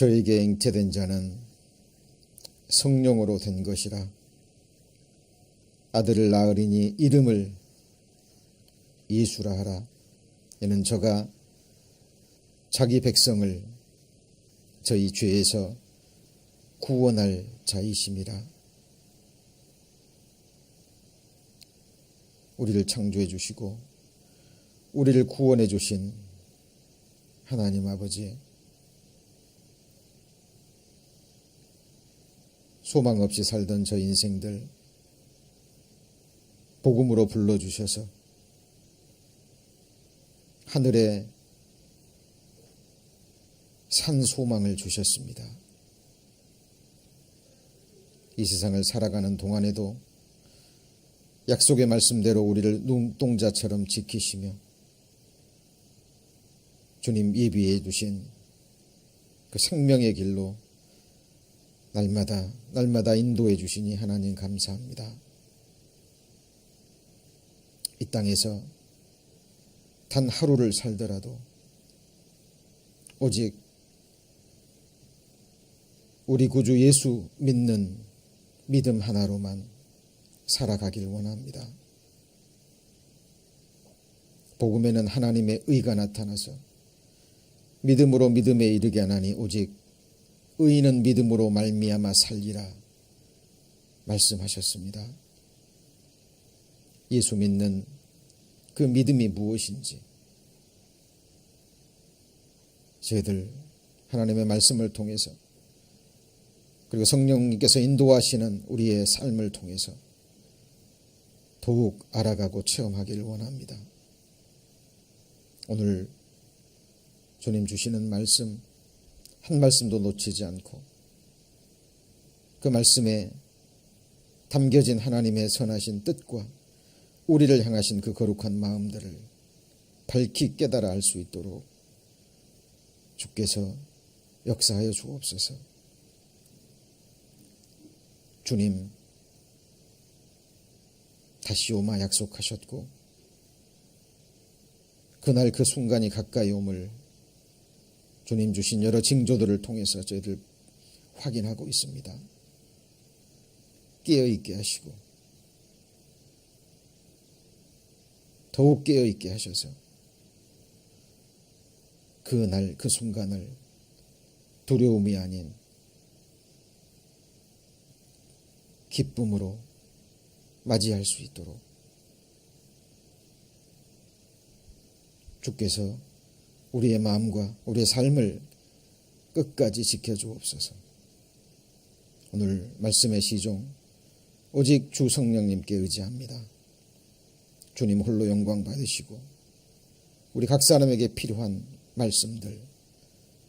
저에게 잉태된 자는 성령으로 된 것이라. 아들을 낳으리니 이름을 예수라 하라. 이는 저가 자기 백성을 저희 죄에서 구원할 자이심이라. 우리를 창조해 주시고 우리를 구원해 주신 하나님 아버지, 소망 없이 살던 저 인생들 복음으로 불러주셔서 하늘에 산 소망을 주셨습니다. 이 세상을 살아가는 동안에도 약속의 말씀대로 우리를 눈동자처럼 지키시며 주님 예비해 주신 그 생명의 길로 날마다 인도해 주시니 하나님 감사합니다. 이 땅에서 단 하루를 살더라도 오직 우리 구주 예수 믿는 믿음 하나로만 살아가길 원합니다. 복음에는 하나님의 의가 나타나서 믿음으로 믿음에 이르게 하나니 오직 의인은 믿음으로 말미암아 살리라 말씀하셨습니다. 예수 믿는 그 믿음이 무엇인지 저희들 하나님의 말씀을 통해서 그리고 성령님께서 인도하시는 우리의 삶을 통해서 더욱 알아가고 체험하기를 원합니다. 오늘 주님 주시는 말씀 한 말씀도 놓치지 않고 그 말씀에 담겨진 하나님의 선하신 뜻과 우리를 향하신 그 거룩한 마음들을 밝히 깨달아 알 수 있도록 주께서 역사하여 주옵소서. 주님 다시 오마 약속하셨고 그날 그 순간이 가까이 옴을 주님 주신 여러 징조들을 통해서 저희들 확인하고 있습니다. 깨어있게 하시고 더욱 깨어있게 하셔서 그날 그 순간을 두려움이 아닌 기쁨으로 맞이할 수 있도록 주께서 우리의 마음과 우리의 삶을 끝까지 지켜주옵소서. 오늘 말씀의 시종 오직 주 성령님께 의지합니다. 주님 홀로 영광 받으시고 우리 각 사람에게 필요한 말씀들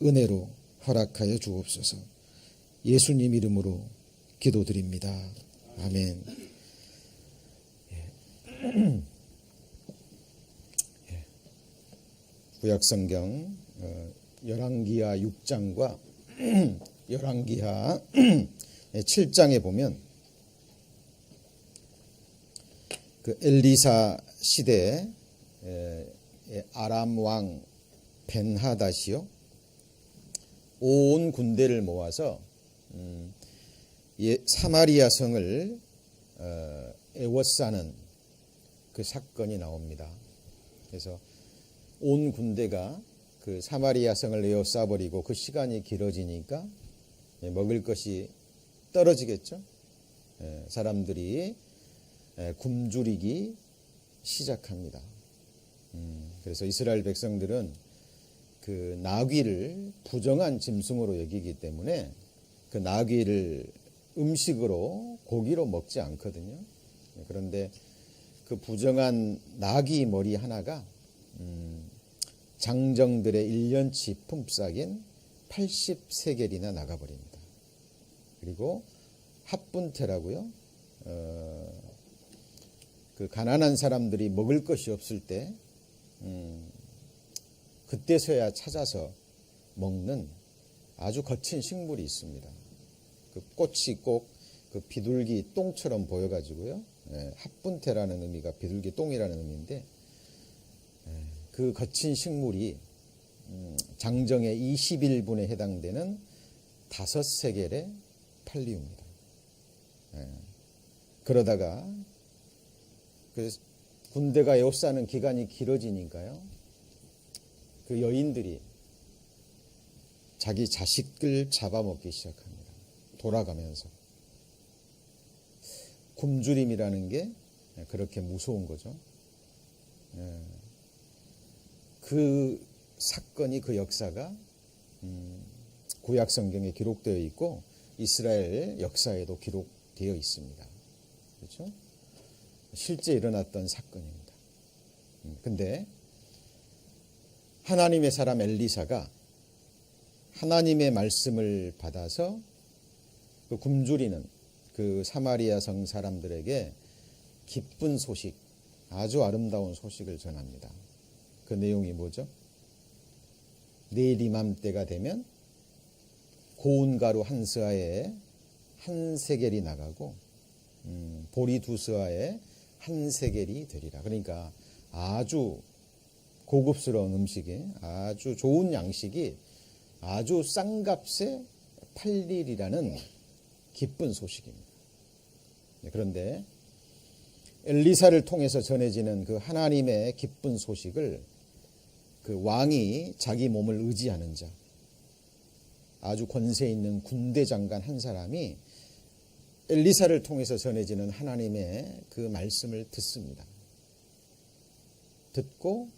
은혜로 허락하여 주옵소서. 예수님 이름으로 기도드립니다. 아멘. 구약성경 열왕기하 6장과 열왕기하 7장에 보면 그 엘리사 시대에 아람 왕 벤하닷이요 온 군대를 모아서 사마리아 성을 에워싸는 그 사건이 나옵니다. 그래서 온 군대가 그 사마리아 성을 에워싸버리고 그 시간이 길어지니까 먹을 것이 떨어지겠죠. 사람들이 굶주리기 시작합니다. 그래서 이스라엘 백성들은 그 나귀를 부정한 짐승으로 여기기 때문에 그 나귀를 음식으로 고기로 먹지 않거든요. 그런데 그 부정한 나귀 머리 하나가 장정들의 1년치 품삯인 80세겔이나 나가버립니다. 그리고 합분태라고요. 그 가난한 사람들이 먹을 것이 없을 때 그때서야 찾아서 먹는 아주 거친 식물이 있습니다. 그 꽃이 꼭 그 비둘기 똥처럼 보여가지고요. 합분태라는 의미가 비둘기 똥이라는 의미인데 그 거친 식물이 장정의 21분에 해당되는 5세겔에 팔리웁니다. 그러다가 그 군대가 에워싸는 기간이 길어지니까요, 그 여인들이 자기 자식을 잡아먹기 시작합니다. 돌아가면서. 굶주림이라는 게 그렇게 무서운 거죠. 그 사건이, 그 역사가 구약 성경에 기록되어 있고 이스라엘 역사에도 기록되어 있습니다. 그렇죠? 실제 일어났던 사건입니다. 근데 하나님의 사람 엘리사가 하나님의 말씀을 받아서 그 굶주리는 그 사마리아 성 사람들에게 기쁜 소식, 아주 아름다운 소식을 전합니다. 그 내용이 뭐죠? 내일 이맘때가 되면 고운 가루 한 스아에 한 세겔이 나가고 보리 2스아에 한 세겔이 되리라. 그러니까 아주 고급스러운 음식이, 아주 좋은 양식이 아주 싼 값에 팔리리라는 기쁜 소식입니다. 그런데 엘리사를 통해서 전해지는 그 하나님의 기쁜 소식을 그 왕이 자기 몸을 의지하는 자, 아주 권세 있는 군대 장관 한 사람이 엘리사를 통해서 전해지는 하나님의 그 말씀을 듣습니다. 듣고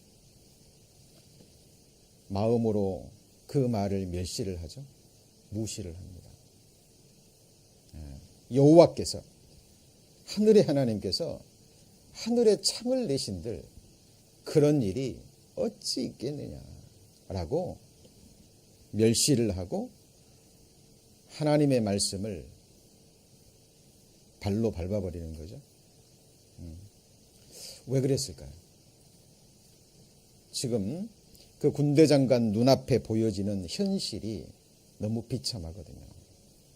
마음으로 그 말을 멸시를 하죠. 무시를 합니다. 여호와께서, 하늘의 하나님께서 하늘에 창을 내신들 그런 일이 어찌 있겠느냐라고 멸시를 하고 하나님의 말씀을 발로 밟아버리는 거죠. 왜 그랬을까요? 지금 그 군대 장관 눈앞에 보여지는 현실이 너무 비참하거든요.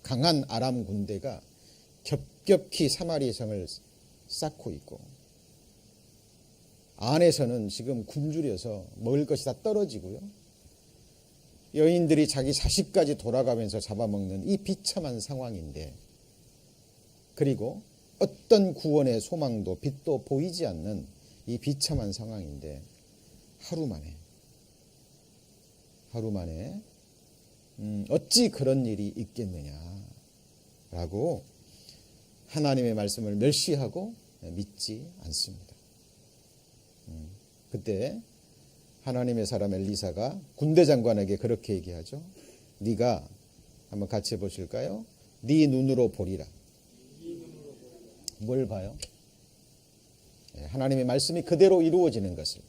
강한 아람 군대가 겹겹이 사마리 성을 쌓고 있고 안에서는 지금 굶주려서 먹을 것이 다 떨어지고요. 여인들이 자기 자식까지 돌아가면서 잡아먹는 이 비참한 상황인데, 그리고 어떤 구원의 소망도 빛도 보이지 않는 이 비참한 상황인데 하루 만에 어찌 그런 일이 있겠느냐라고 하나님의 말씀을 멸시하고 믿지 않습니다. 그때 하나님의 사람 엘리사가 군대 장관에게 그렇게 얘기하죠. 네가 한번 같이 해보실까요? 네 눈으로 보리라. 뭘 봐요? 하나님의 말씀이 그대로 이루어지는 것을.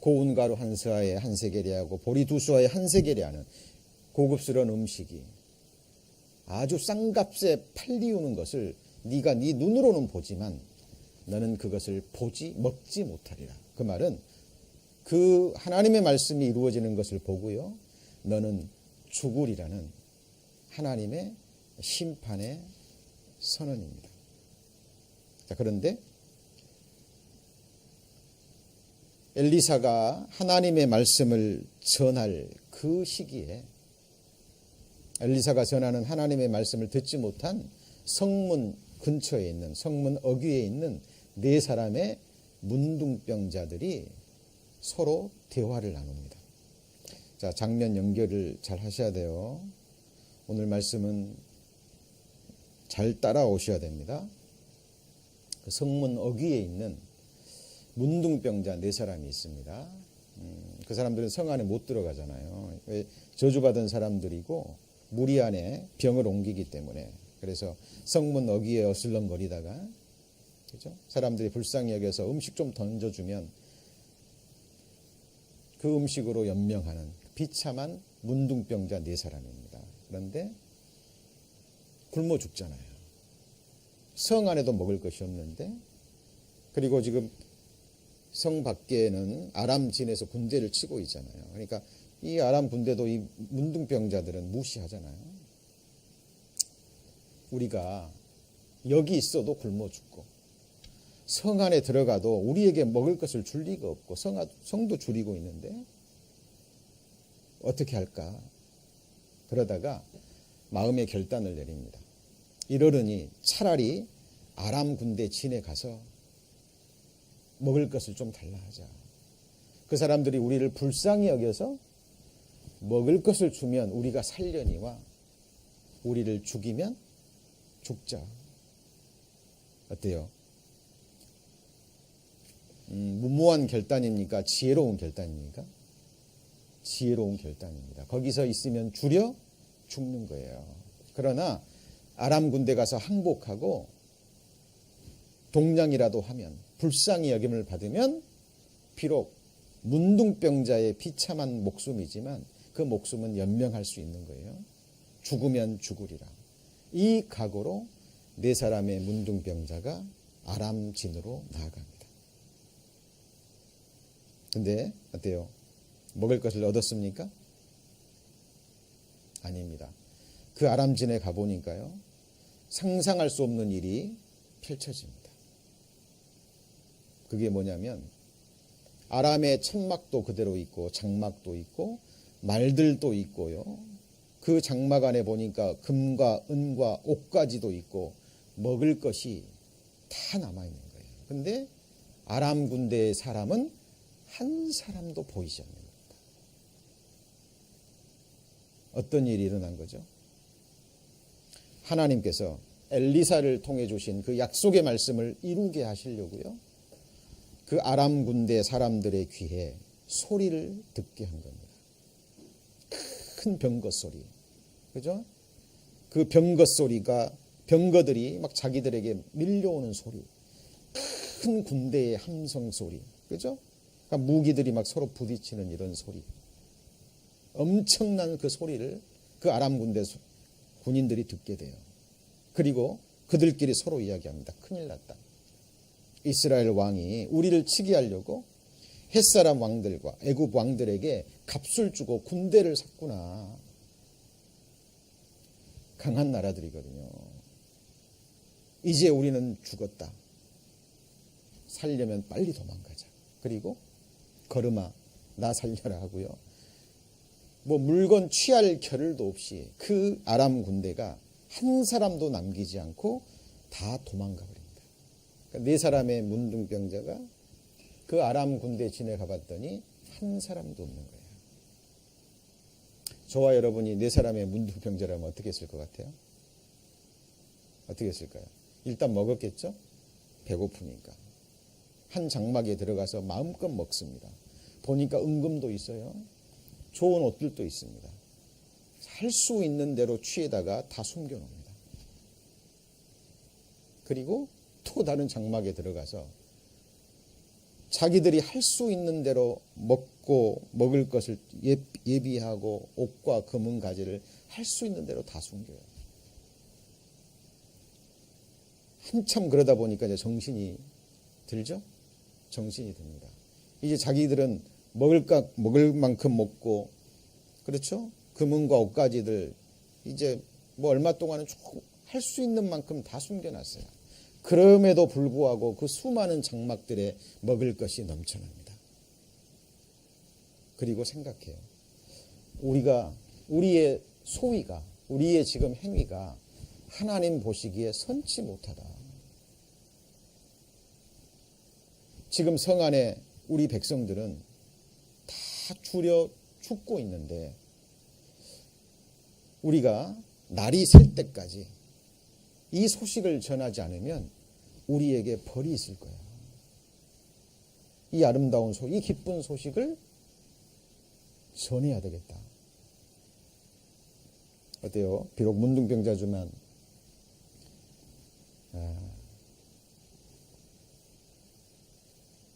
고운 가루 한 스아에 한 세겔이 하고 보리 2스아에 한 세겔이 하는 고급스러운 음식이 아주 싼 값에 팔리우는 것을 네가 네 눈으로는 보지만 너는 그것을 먹지 못하리라. 그 말은 그 하나님의 말씀이 이루어지는 것을 보고요, 너는 죽으리라는 하나님의 심판의 선언입니다. 자, 그런데 엘리사가 하나님의 말씀을 전할 그 시기에 엘리사가 전하는 하나님의 말씀을 듣지 못한 성문 근처에 있는, 성문 어귀에 있는 4사람의 문둥병자들이 서로 대화를 나눕니다. 자, 장면 연결을 잘 하셔야 돼요. 오늘 말씀은 잘 따라오셔야 됩니다. 그 성문 어귀에 있는 문둥병자 4사람이 있습니다. 그 사람들은 성 안에 못 들어가잖아요. 저주받은 사람들이고 무리 안에 병을 옮기기 때문에. 그래서 성문 어귀에 어슬렁거리다가, 그죠? 사람들이 불쌍히 여겨서 음식 좀 던져주면 그 음식으로 연명하는 비참한 문둥병자 4사람입니다. 그런데 굶어 죽잖아요. 성 안에도 먹을 것이 없는데, 그리고 지금 성 밖에는 아람 진에서 군대를 치고 있잖아요. 그러니까 이 아람 군대도 이 문둥병자들은 무시하잖아요. 우리가 여기 있어도 굶어 죽고 성 안에 들어가도 우리에게 먹을 것을 줄 리가 없고 성도 줄이고 있는데 어떻게 할까? 그러다가 마음의 결단을 내립니다. 이러려니 차라리 아람 군대 진에 가서 먹을 것을 좀 달라 하자. 그 사람들이 우리를 불쌍히 여겨서 먹을 것을 주면 우리가 살려니와 우리를 죽이면 죽자. 어때요? 무모한 결단입니까? 지혜로운 결단입니까? 지혜로운 결단입니다. 거기서 있으면 줄여 죽는 거예요. 그러나 아람 군대 가서 항복하고 동량이라도 하면, 불쌍히 여김을 받으면 비록 문둥병자의 비참한 목숨이지만 그 목숨은 연명할 수 있는 거예요. 죽으면 죽으리라. 이 각오로 네 사람의 문둥병자가 아람 진으로 나아갑니다. 근데 어때요? 먹을 것을 얻었습니까? 아닙니다. 그 아람 진에 가보니까요, 상상할 수 없는 일이 펼쳐집니다. 그게 뭐냐면 아람의 천막도 그대로 있고 장막도 있고 말들도 있고요. 그 장막 안에 보니까 금과 은과 옥까지도 있고 먹을 것이 다 남아있는 거예요. 근데 아람 군대의 사람은 한 사람도 보이지 않는 겁니다. 어떤 일이 일어난 거죠? 하나님께서 엘리사를 통해 주신 그 약속의 말씀을 이루게 하시려고요, 그 아람 군대 사람들의 귀에 소리를 듣게 한 겁니다. 큰 병거 소리. 그죠? 그 병거 소리가, 병거들이 막 자기들에게 밀려오는 소리. 큰 군대의 함성 소리. 그죠? 그러니까 무기들이 막 서로 부딪히는 이런 소리. 엄청난 그 소리를 그 아람 군대 군인들이 듣게 돼요. 그리고 그들끼리 서로 이야기합니다. 큰일 났다. 이스라엘 왕이 우리를 치게 하려고 햇사람 왕들과 애굽 왕들에게 값을 주고 군대를 샀구나. 강한 나라들이거든요. 이제 우리는 죽었다. 살려면 빨리 도망가자. 그리고 걸음아 나 살려라 하고요, 뭐 물건 취할 겨를도 없이 그 아람 군대가 한 사람도 남기지 않고 다 도망가 버립니다. 그러니까 네 사람의 문둥병자가 그 아람 군대 진에 가봤더니 한 사람도 없는 거예요. 저와 여러분이 네 사람의 문둥병자라면 어떻게 했을 것 같아요? 어떻게 했을까요? 일단 먹었겠죠? 배고프니까. 한 장막에 들어가서 마음껏 먹습니다. 보니까 은금도 있어요. 좋은 옷들도 있습니다. 할 수 있는 대로 취에다가 다 숨겨놓습니다. 그리고 또 다른 장막에 들어가서 자기들이 할 수 있는 대로 먹고 먹을 것을 예비하고 옷과 금은 가지를 할 수 있는 대로 다 숨겨요. 한참 그러다 보니까 이제 정신이 들죠? 정신이 듭니다. 이제 자기들은 먹을 만큼 먹고, 그렇죠? 금은과 옷가지들 이제 뭐 얼마 동안은 할 수 있는 만큼 다 숨겨놨어요. 그럼에도 불구하고 그 수많은 장막들에 먹을 것이 넘쳐납니다. 그리고 생각해요. 우리의 소위가, 우리의 지금 행위가 하나님 보시기에 선치 못하다. 지금 성 안에 우리 백성들은 다 줄여 죽고 있는데 우리가 날이 셀 때까지 이 소식을 전하지 않으면 우리에게 벌이 있을 거야. 이 아름다운 이 기쁜 소식을 전해야 되겠다. 어때요? 비록 문둥병자지만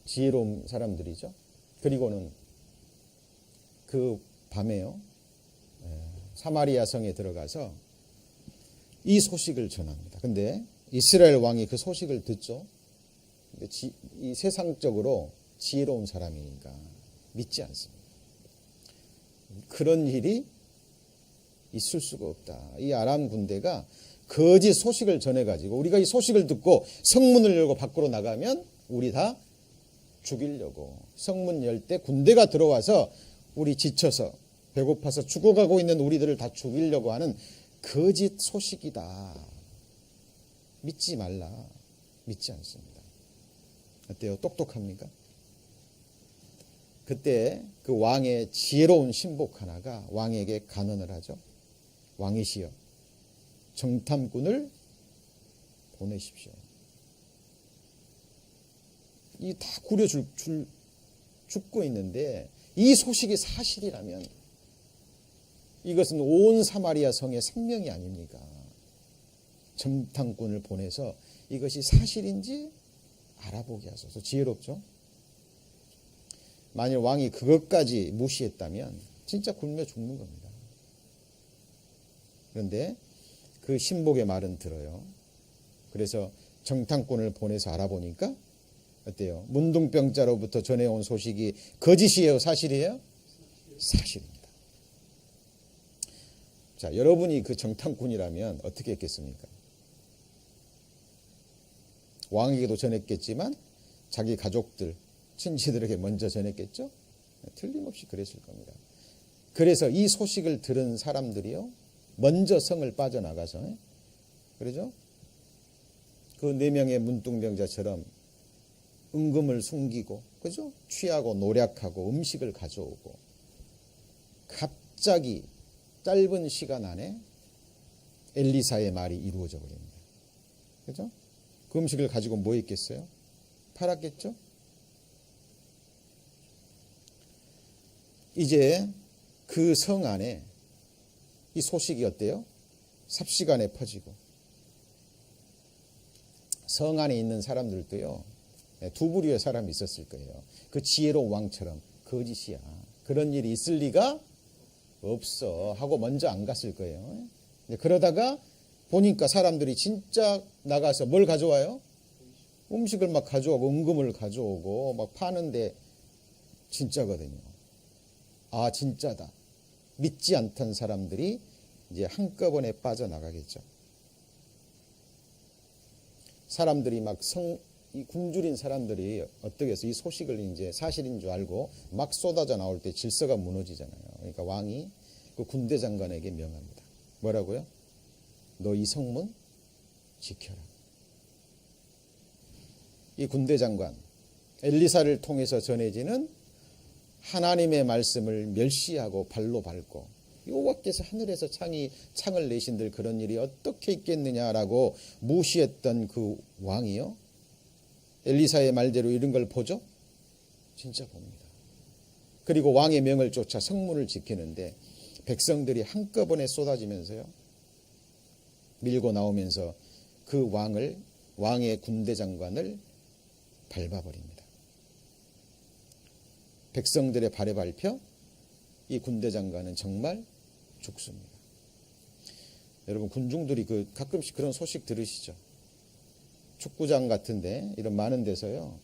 지혜로운 사람들이죠. 그리고는 그 밤에요, 사마리아 성에 들어가서 이 소식을 전합니다. 근데 이스라엘 왕이 그 소식을 듣죠. 근데 이 세상적으로 지혜로운 사람이니까 믿지 않습니다. 그런 일이 있을 수가 없다. 이 아람 군대가 거짓 소식을 전해가지고 우리가 이 소식을 듣고 성문을 열고 밖으로 나가면 우리 다 죽이려고, 성문 열 때 군대가 들어와서 우리 지쳐서 배고파서 죽어가고 있는 우리들을 다 죽이려고 하는 거짓 소식이다. 믿지 말라. 믿지 않습니다. 어때요? 똑똑합니까? 그때 그 왕의 지혜로운 신복 하나가 왕에게 간언을 하죠. 왕이시여, 정탐꾼을 보내십시오. 이 다 구려 죽고 있는데 이 소식이 사실이라면 이것은 온 사마리아 성의 생명이 아닙니까? 정탐꾼을 보내서 이것이 사실인지 알아보게 하소서. 지혜롭죠? 만일 왕이 그것까지 무시했다면 진짜 굶어 죽는 겁니다. 그런데 그 신복의 말은 들어요. 그래서 정탐꾼을 보내서 알아보니까 어때요? 문둥병자로부터 전해온 소식이 거짓이에요? 사실이에요? 사실입니다. 자, 여러분이 그 정탐꾼이라면 어떻게 했겠습니까? 왕에게도 전했겠지만 자기 가족들, 친지들에게 먼저 전했겠죠? 틀림없이 그랬을 겁니다. 그래서 이 소식을 들은 사람들이요, 먼저 성을 빠져나가서, 그러죠? 그 4명의 문둥병자처럼 은금을 숨기고, 그죠? 취하고 노력하고 음식을 가져오고, 갑자기 짧은 시간 안에 엘리사의 말이 이루어져 버립니다. 그죠? 그 음식을 가지고 뭐 했겠어요? 팔았겠죠? 이제 그 성 안에 이 소식이 어때요? 삽시간에 퍼지고, 성 안에 있는 사람들도요, 두 부류의 사람이 있었을 거예요. 그 지혜로운 왕처럼 거짓이야, 그런 일이 있을 리가 없어 하고 먼저 안 갔을 거예요. 그러다가 보니까 사람들이 진짜 나가서 뭘 가져와요? 음식을 막 가져오고 은금을 가져오고 막 파는데 진짜거든요. 아, 진짜다. 믿지 않던 사람들이 이제 한꺼번에 빠져나가겠죠. 사람들이 막 이 굶주린 사람들이 어떻게 해서 이 소식을 이제 사실인 줄 알고 막 쏟아져 나올 때 질서가 무너지잖아요. 그러니까 왕이 그 군대 장관에게 명합니다. 뭐라고요? 너 이 성문 지켜라. 이 군대 장관, 엘리사를 통해서 전해지는 하나님의 말씀을 멸시하고 발로 밟고, 여호와께서 하늘에서 창을 내신들 그런 일이 어떻게 있겠느냐라고 무시했던 그 왕이요, 엘리사의 말대로 이런 걸 보죠? 진짜 봅니다. 그리고 왕의 명을 쫓아 성문을 지키는데 백성들이 한꺼번에 쏟아지면서요, 밀고 나오면서 그 왕의 군대 장관을 밟아버립니다. 백성들의 발에 밟혀 이 군대 장관은 정말 죽습니다. 여러분, 군중들이 가끔씩 그런 소식 들으시죠? 축구장 같은데 이런 많은 데서요,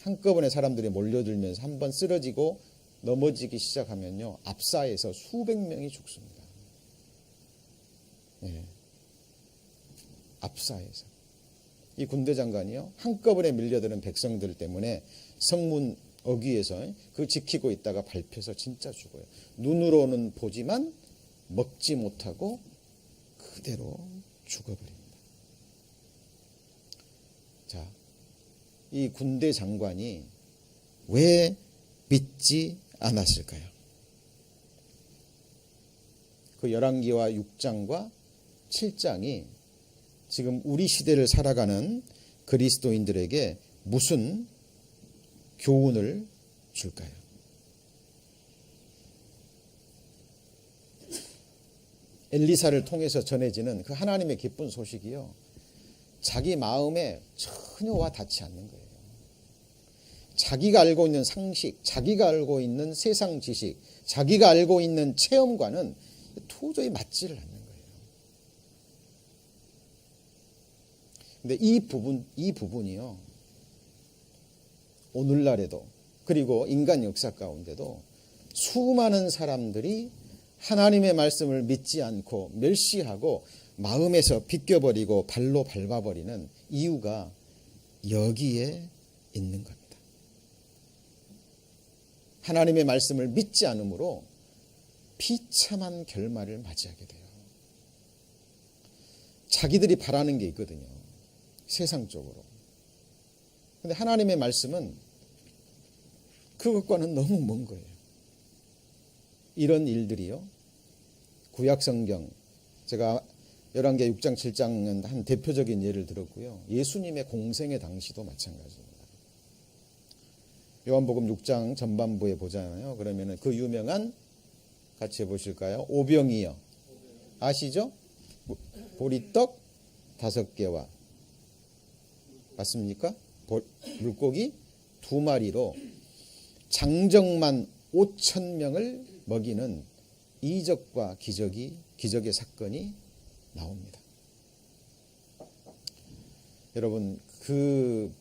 한꺼번에 사람들이 몰려들면서 한번 쓰러지고 넘어지기 시작하면요, 압사해서 수백 명이 죽습니다. 예. 압사해서. 이 군대 장관이요, 한꺼번에 밀려드는 백성들 때문에 성문 어귀에서 그 지키고 있다가 밟혀서 진짜 죽어요. 눈으로는 보지만 먹지 못하고 그대로 죽어버립니다. 자, 이 군대 장관이 왜 믿지 않았을까요? 그 열왕기와 6장과 7장이 지금 우리 시대를 살아가는 그리스도인들에게 무슨 교훈을 줄까요? 엘리사를 통해서 전해지는 그 하나님의 기쁜 소식이요, 자기 마음에 전혀 와 닿지 않는 거예요. 자기가 알고 있는 상식, 자기가 알고 있는 세상 지식, 자기가 알고 있는 체험과는 도저히 맞지를 않는 거예요. 근데 이 부분이요, 오늘날에도, 그리고 인간 역사 가운데도 수많은 사람들이 하나님의 말씀을 믿지 않고 멸시하고 마음에서 비껴버리고 발로 밟아버리는 이유가 여기에 있는 겁니다. 하나님의 말씀을 믿지 않으므로 비참한 결말을 맞이하게 돼요. 자기들이 바라는 게 있거든요. 세상적으로. 근데 하나님의 말씀은 그것과는 너무 먼 거예요. 이런 일들이요. 구약성경, 제가 열왕기 6장 7장은 한 대표적인 예를 들었고요. 예수님의 공생의 당시도 마찬가지입니다. 요한복음 6장 전반부에 보잖아요. 그러면은 그 유명한, 같이 해보실까요? 오병이어. 아시죠? 보리떡 5개와, 맞습니까? 물고기 2마리로 장정만 5,000명을 먹이는 이적과 기적의 사건이 나옵니다. 여러분, 그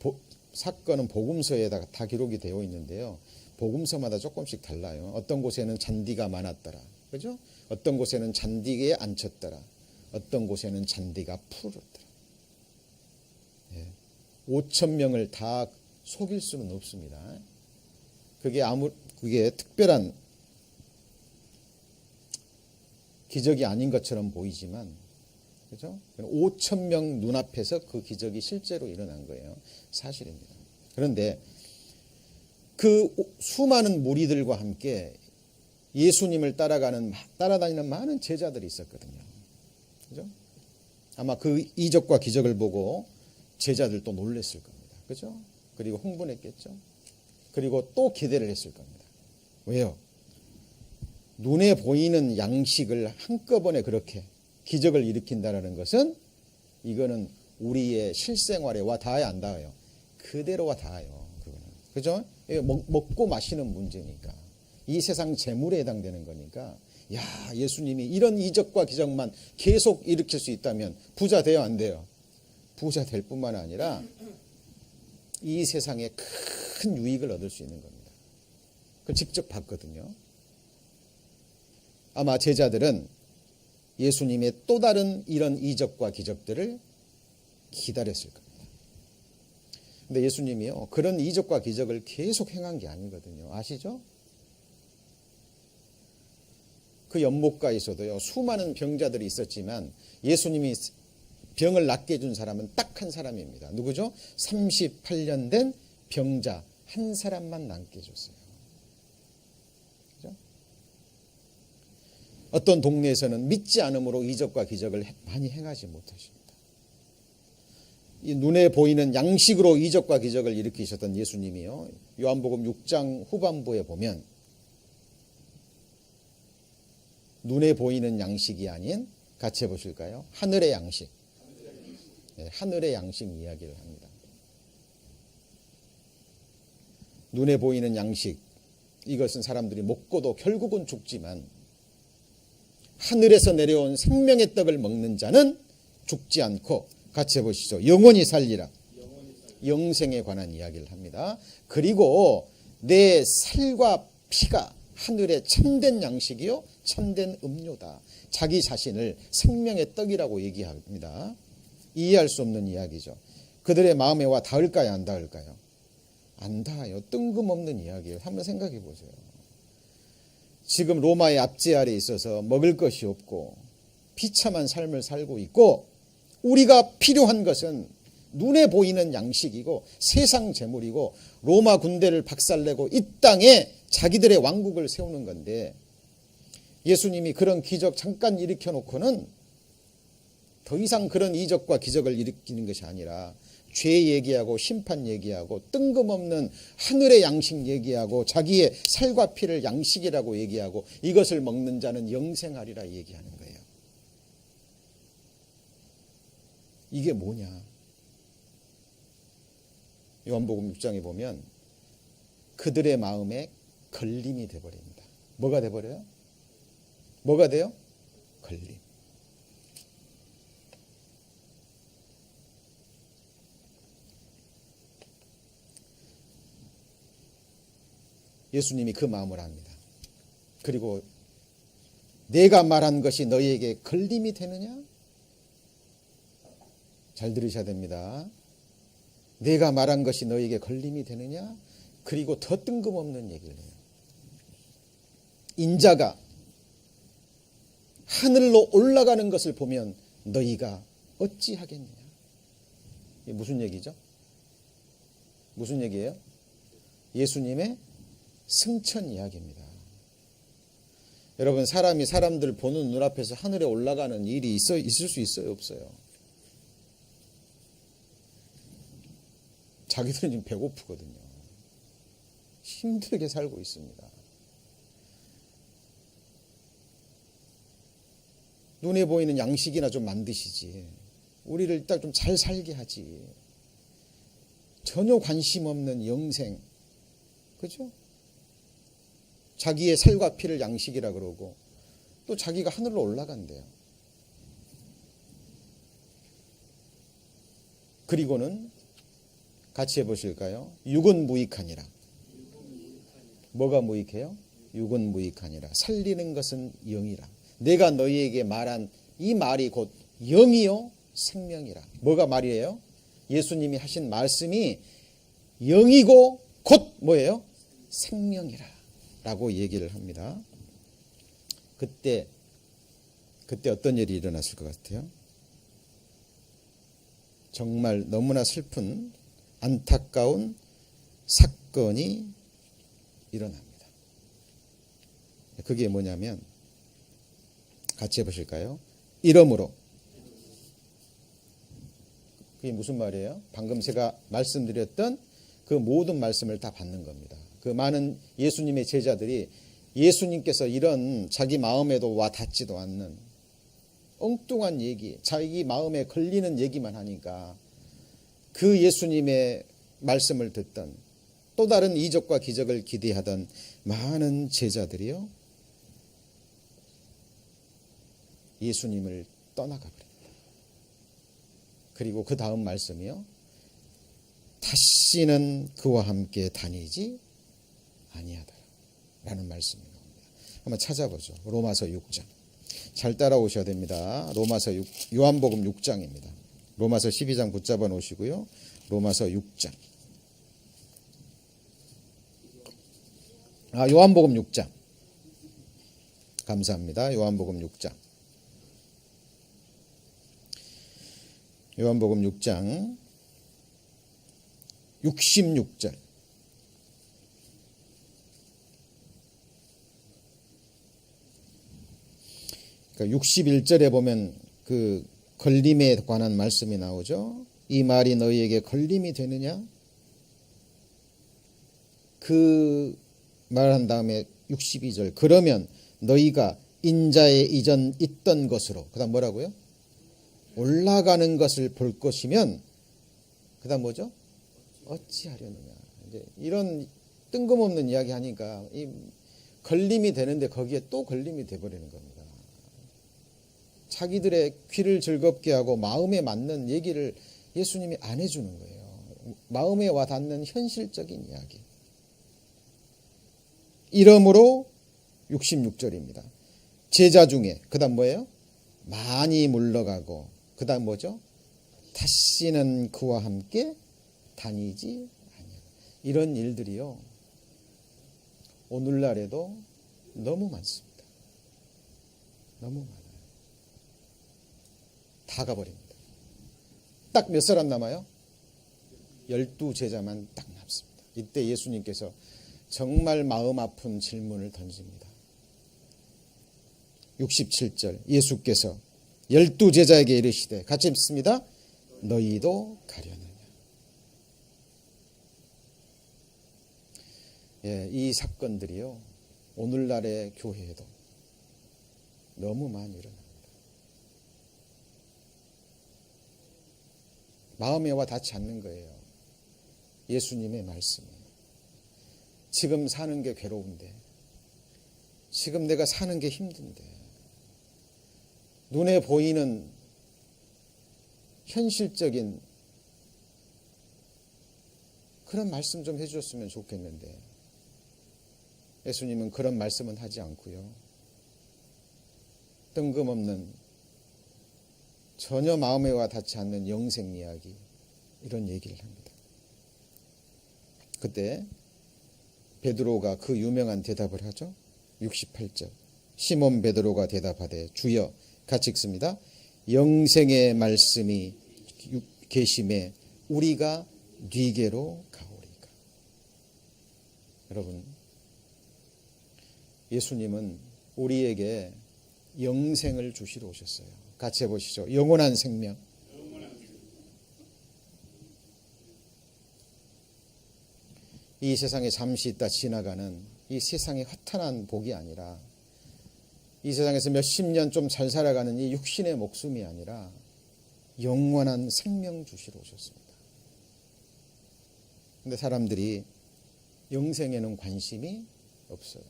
사건은 복음서에다가 다 기록이 되어 있는데요. 복음서마다 조금씩 달라요. 어떤 곳에는 잔디가 많았더라. 그죠? 어떤 곳에는 잔디에 앉혔더라. 어떤 곳에는 잔디가 푸르더라. 5,000명을 다 속일 수는 없습니다. 그게 특별한 기적이 아닌 것처럼 보이지만, 그죠? 5,000명 눈앞에서 그 기적이 실제로 일어난 거예요. 사실입니다. 그런데 그 수많은 무리들과 함께 예수님을 따라다니는 많은 제자들이 있었거든요. 그죠? 아마 그 이적과 기적을 보고 제자들도 놀랬을 겁니다. 그죠? 그리고 흥분했겠죠. 그리고 또 기대를 했을 겁니다. 왜요? 눈에 보이는 양식을 한꺼번에 그렇게 기적을 일으킨다는 것은, 이거는 우리의 실생활에 와 닿아야 안 닿아요? 그대로 와 닿아요. 그거는. 그죠? 먹고 마시는 문제니까. 이 세상 재물에 해당되는 거니까. 야, 예수님이 이런 이적과 기적만 계속 일으킬 수 있다면 부자 돼요, 안 돼요? 부자 될 뿐만 아니라 이 세상에 큰 유익을 얻을 수 있는 겁니다. 그걸 직접 봤거든요. 아마 제자들은 예수님의 또 다른 이런 이적과 기적들을 기다렸을 겁니다. 근데 예수님이요, 그런 이적과 기적을 계속 행한 게 아니거든요. 아시죠? 그 연못가에서도요, 수많은 병자들이 있었지만 예수님이 병을 낫게 해준 사람은 딱 한 사람입니다. 누구죠? 38년 된 병자 한 사람만 낫게 해줬어요. 그죠? 어떤 동네에서는 믿지 않음으로 이적과 기적을 많이 행하지 못하십니다. 이 눈에 보이는 양식으로 이적과 기적을 일으키셨던 예수님이요, 요한복음 6장 후반부에 보면 눈에 보이는 양식이 아닌, 같이 해보실까요? 하늘의 양식. 네, 하늘의 양식 이야기를 합니다. 눈에 보이는 양식, 이것은 사람들이 먹고도 결국은 죽지만 하늘에서 내려온 생명의 떡을 먹는 자는 죽지 않고, 같이 해보시죠. 영원히 살리라. 영생에 관한 이야기를 합니다. 그리고 내 살과 피가 하늘의 참된 양식이요, 참된 음료다. 자기 자신을 생명의 떡이라고 얘기합니다. 이해할 수 없는 이야기죠. 그들의 마음에 와 닿을까요, 안 닿을까요? 안 닿아요. 뜬금없는 이야기예요. 한번 생각해 보세요. 지금 로마의 압제 아래에 있어서 먹을 것이 없고 비참한 삶을 살고 있고, 우리가 필요한 것은 눈에 보이는 양식이고 세상 재물이고 로마 군대를 박살내고 이 땅에 자기들의 왕국을 세우는 건데, 예수님이 그런 기적 잠깐 일으켜 놓고는 더 이상 그런 이적과 기적을 일으키는 것이 아니라 죄 얘기하고 심판 얘기하고 뜬금없는 하늘의 양식 얘기하고 자기의 살과 피를 양식이라고 얘기하고 이것을 먹는 자는 영생하리라 얘기하는 거예요. 이게 뭐냐? 요한복음 6장에 보면 그들의 마음에 걸림이 돼버립니다. 뭐가 돼버려요? 뭐가 돼요? 걸림. 예수님이 그 마음을 압니다. 그리고 내가 말한 것이 너희에게 걸림이 되느냐? 잘 들으셔야 됩니다. 내가 말한 것이 너희에게 걸림이 되느냐? 그리고 더 뜬금없는 얘기를 해요. 인자가 하늘로 올라가는 것을 보면 너희가 어찌하겠느냐. 이게 무슨 얘기죠? 무슨 얘기예요? 예수님의 승천 이야기입니다. 여러분, 사람이 사람들 보는 눈앞에서 하늘에 올라가는 일이 있을 수 있어요? 없어요? 자기들은 지금 배고프거든요. 힘들게 살고 있습니다. 눈에 보이는 양식이나 좀 만드시지. 우리를 일단 좀 잘 살게 하지. 전혀 관심 없는 영생. 그죠? 자기의 살과 피를 양식이라 그러고 또 자기가 하늘로 올라간대요. 그리고는 같이 해보실까요? 육은 무익하니라. 뭐가 무익해요? 육은 무익하니라. 살리는 것은 영이라. 내가 너희에게 말한 이 말이 곧 영이요 생명이라. 뭐가 말이에요? 예수님이 하신 말씀이 영이고 곧 뭐예요? 생명이라 라고 얘기를 합니다. 그때 어떤 일이 일어났을 것 같아요? 정말 너무나 슬픈 안타까운 사건이 일어납니다. 그게 뭐냐면 같이 해보실까요? 이러므로. 그게 무슨 말이에요? 방금 제가 말씀드렸던 그 모든 말씀을 다 받는 겁니다. 그 많은 예수님의 제자들이 예수님께서 이런 자기 마음에도 와 닿지도 않는 엉뚱한 얘기, 자기 마음에 걸리는 얘기만 하니까 그 예수님의 말씀을 듣던 또 다른 이적과 기적을 기대하던 많은 제자들이요, 예수님을 떠나가 버립니다. 그리고 그 다음 말씀이요, 다시는 그와 함께 다니지 아니하더라 라는 말씀이 나옵니다. 한번 찾아보죠. 로마서 6장. 잘 따라오셔야 됩니다. 요한복음 6장입니다. 로마서 12장 붙잡아 놓으시고요. 로마서 6장. 요한복음 6장. 감사합니다. 요한복음 6장. 요한복음 6장 66절. 그러니까 61절에 보면 그 걸림에 관한 말씀이 나오죠. 이 말이 너희에게 걸림이 되느냐? 그 말한 다음에 62절. 그러면 너희가 인자의 이전 있던 것으로, 그 다음 뭐라고요? 올라가는 것을 볼 것이면, 그 다음 뭐죠? 어찌하려느냐. 이제 이런 뜬금없는 이야기 하니까 이 걸림이 되는데 거기에 또 걸림이 돼버리는 겁니다. 자기들의 귀를 즐겁게 하고 마음에 맞는 얘기를 예수님이 안 해주는 거예요. 마음에 와 닿는 현실적인 이야기. 이러므로 66절입니다. 제자 중에, 그 다음 뭐예요? 많이 물러가고, 그 다음 뭐죠? 다시는 그와 함께 다니지 아니하라. 이런 일들이요, 오늘날에도 너무 많습니다. 너무 많아요. 다 가버립니다. 딱 몇 사람 남아요? 12제자만 딱 남습니다. 이때 예수님께서 정말 마음 아픈 질문을 던집니다. 67절. 예수께서 12제자에게 이르시되, 같이 읽습니다. 너희도 가려느냐. 예, 이 사건들이요, 오늘날의 교회에도 너무 많이 일어납니다. 마음에 와 닿지 않는 거예요. 예수님의 말씀이. 지금 사는 게 괴로운데, 지금 내가 사는 게 힘든데, 눈에 보이는 현실적인 그런 말씀 좀 해주셨으면 좋겠는데, 예수님은 그런 말씀은 하지 않고요, 뜬금없는 전혀 마음에 와 닿지 않는 영생 이야기, 이런 얘기를 합니다. 그때 베드로가 그 유명한 대답을 하죠. 68절. 시몬 베드로가 대답하되 주여, 같이 읽습니다. 영생의 말씀이 계심에 우리가 네게로 가오리까. 여러분, 예수님은 우리에게 영생을 주시러 오셨어요. 같이 해보시죠. 영원한 생명. 이 세상에 잠시 있다 지나가는 이 세상의 허탄한 복이 아니라, 이 세상에서 몇십 년 좀 잘 살아가는 이 육신의 목숨이 아니라 영원한 생명 주시러 오셨습니다. 근데 사람들이 영생에는 관심이 없어요.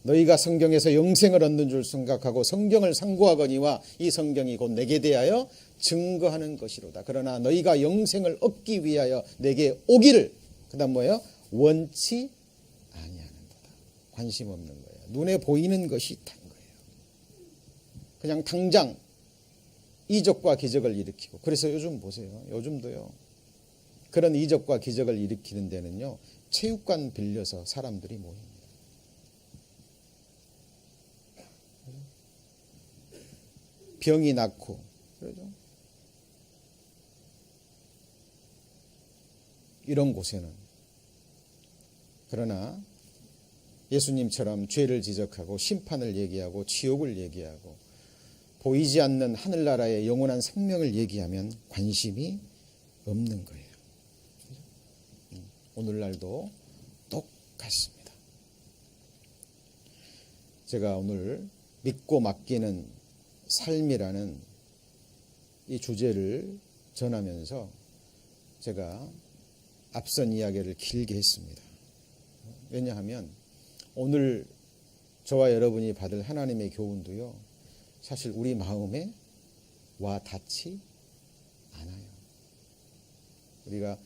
너희가 성경에서 영생을 얻는 줄 생각하고 성경을 상고하거니와 이 성경이 곧 내게 대하여 증거하는 것이로다. 그러나 너희가 영생을 얻기 위하여 내게 오기를, 그 다음 뭐예요? 원치 아니하는도다. 관심 없는 거예요. 눈에 보이는 것이 있다는 거예요. 그냥 당장 이적과 기적을 일으키고. 그래서 요즘 보세요. 요즘도요, 그런 이적과 기적을 일으키는 데는요, 체육관 빌려서 사람들이 모입니다. 병이 낫고, 그러죠. 이런 곳에는. 그러나 예수님처럼 죄를 지적하고 심판을 얘기하고 지옥을 얘기하고 보이지 않는 하늘나라의 영원한 생명을 얘기하면 관심이 없는 거예요. 오늘날도 똑같습니다. 제가 오늘 믿고 맡기는 삶이라는 이 주제를 전하면서 제가 앞선 이야기를 길게 했습니다. 왜냐하면 오늘 저와 여러분이 받을 하나님의 교훈도요, 사실 우리 마음에 와 닿지 않아요. 우리가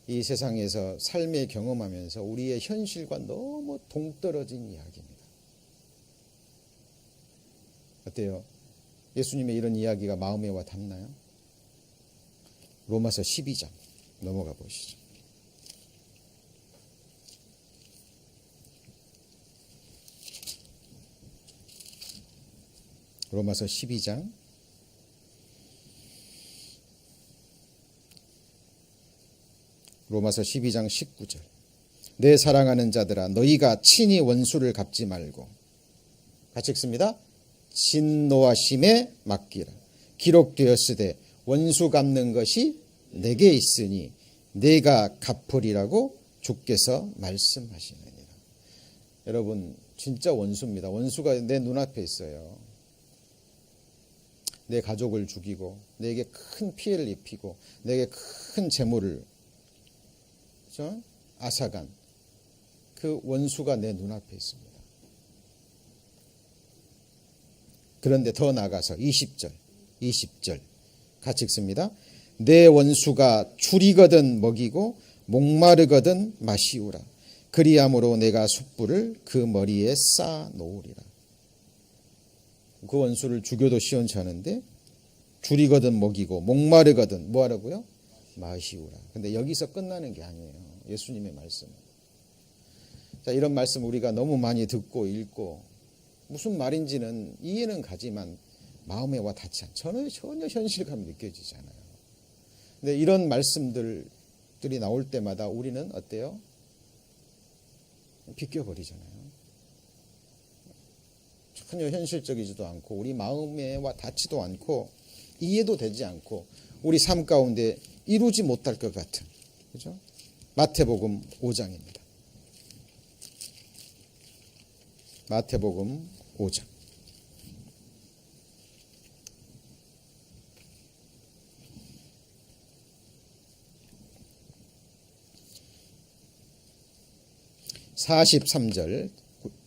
이 세상에서 삶을 경험하면서 우리의 현실과 너무 동떨어진 이야기입니다. 어때요? 예수님의 이런 이야기가 마음에 와 닿나요? 로마서 12장 넘어가 보시죠. 로마서 12장 19절. 내 사랑하는 자들아, 너희가 친히 원수를 갚지 말고, 같이 읽습니다. 진노하심에 맡기라. 기록되었으되 원수 갚는 것이 내게 있으니 내가 갚으리라고 주께서 말씀하시느니라. 여러분, 진짜 원수입니다. 원수가 내 눈앞에 있어요. 내 가족을 죽이고 내게 큰 피해를 입히고 내게 큰 재물을 앗아간 그 원수가 내 눈앞에 있습니다. 그런데 더 나아가서 20절 같이 읽습니다. 내 원수가 줄이거든 먹이고 목마르거든 마시우라. 그리함으로 내가 숯불을 그 머리에 쌓아 놓으리라. 그 원수를 죽여도 시원찮은데 줄이거든 먹이고 목마르거든 뭐 하라고요? 마시우라. 근데 여기서 끝나는 게 아니에요. 예수님의 말씀은. 자, 이런 말씀 우리가 너무 많이 듣고 읽고 무슨 말인지는 이해는 가지만 마음에 와 닿지 않아요. 전혀 현실감이 느껴지지 않아요. 근데 이런 말씀들이 나올 때마다 우리는 어때요? 비껴버리잖아요. 전혀 현실적이지도 않고 우리 마음에 와 닿지도 않고 이해도 되지 않고 우리 삶 가운데 이루지 못할 것 같은, 그죠? 마태복음 5장입니다. 마태복음 5장. (43절)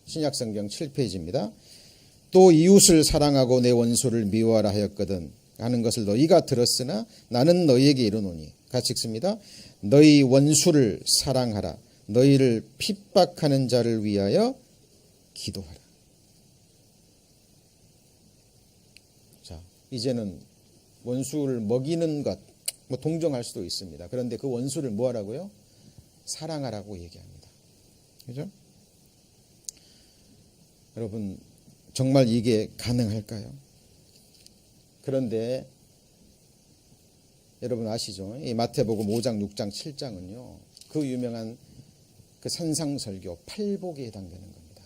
신약성경 7페이지입니다. 또 이웃을 사랑하고 내 원수를 미워하라 하였거든 하는 것을 너희가 들었으나 나는 너희에게 이르노니, 같이 읽습니다. 너희 원수를 사랑하라. 너희를 핍박하는 자를 위하여 기도하라. 자, 이제는 원수를 먹이는 것 뭐 동정할 수도 있습니다. 그런데 그 원수를 뭐 하라고요? 사랑하라고 얘기합니다. 그죠? 여러분, 정말 이게 가능할까요? 그런데 여러분 아시죠? 이 마태복음 5장, 6장, 7장은요. 그 유명한 그 산상설교 팔복에 해당되는 겁니다.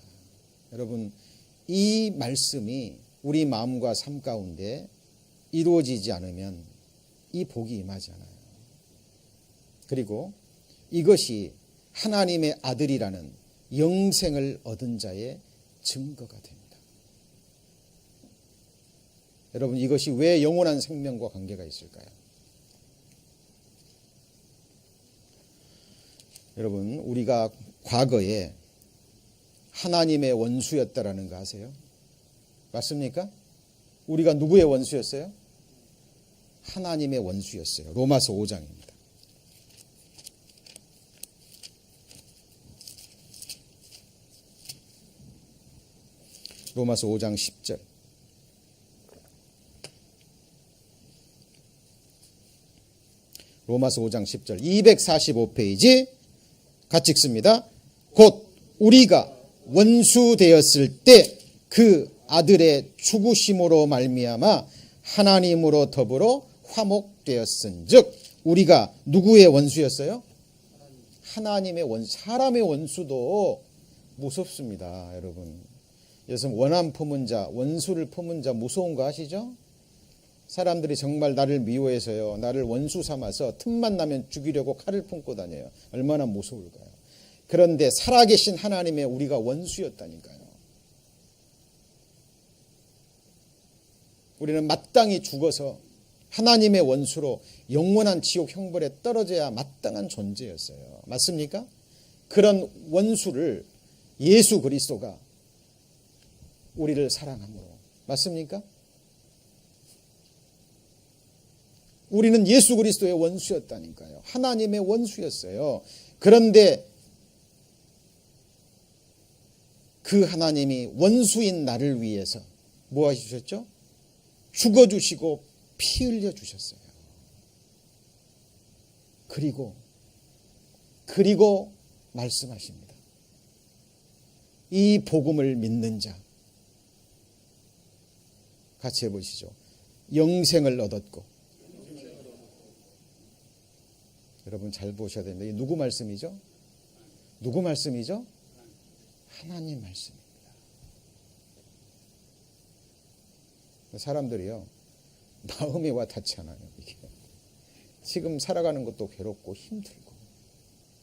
여러분 이 말씀이 우리 마음과 삶 가운데 이루어지지 않으면 이 복이 임하지 않아요. 그리고 이것이 하나님의 아들이라는 영생을 얻은 자의 증거가 됩니다. 여러분 이것이 왜 영원한 생명과 관계가 있을까요? 여러분 우리가 과거에 하나님의 원수였다라는 거 아세요? 맞습니까? 우리가 누구의 원수였어요? 하나님의 원수였어요. 로마서 5장입니다. 로마서 5장 10절. 로마서 5장 10절 245페이지 같이 읽습니다. 곧 우리가 원수 되었을 때 그 아들의 죽으심으로 말미암아 하나님으로 더불어 화목되었은즉 우리가 누구의 원수였어요? 하나님의 원수. 사람의 원수도 무섭습니다, 여러분. 여러분 원한 품은 자, 원수를 품은 자 무서운 거 아시죠? 사람들이 정말 나를 미워해서요, 나를 원수 삼아서 틈만 나면 죽이려고 칼을 품고 다녀요. 얼마나 무서울까요? 그런데 살아계신 하나님의 우리가 원수였다니까요. 우리는 마땅히 죽어서 하나님의 원수로 영원한 지옥 형벌에 떨어져야 마땅한 존재였어요. 맞습니까? 그런 원수를 예수 그리스도가 우리를 사랑함으로. 맞습니까? 우리는 예수 그리스도의 원수였다니까요. 하나님의 원수였어요. 그런데 그 하나님이 원수인 나를 위해서 뭐 하셨죠? 죽어주시고 피 흘려주셨어요. 그리고 말씀하십니다. 이 복음을 믿는 자 같이 해보시죠. 영생을 얻었고. 여러분 잘 보셔야 됩니다. 이게 누구 말씀이죠? 누구 말씀이죠? 하나님 말씀입니다. 사람들이요, 마음이 와 닿지 않아요. 이게 지금 살아가는 것도 괴롭고 힘들고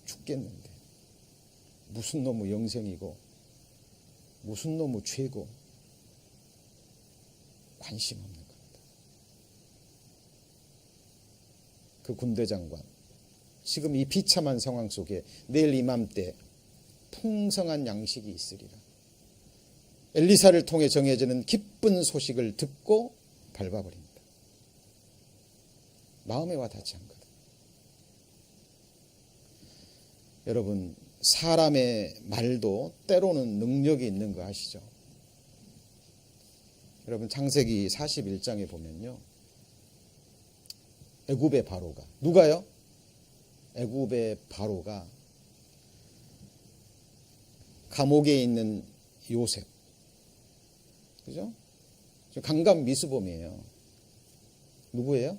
죽겠는데 무슨 놈의 영생이고 무슨 놈의 죄고 관심 없는 겁니다. 그 군대 장관 지금 이 비참한 상황 속에 내일 이맘때 풍성한 양식이 있으리라. 엘리사를 통해 정해지는 기쁜 소식을 듣고 밟아버립니다. 마음에 와 닿지 않거든. 여러분 사람의 말도 때로는 능력이 있는 거 아시죠? 여러분 창세기 41장에 보면요, 애굽의 바로가 누가요? 애굽의 바로가 감옥에 있는 요셉, 그죠? 강간 미수범이에요. 누구예요?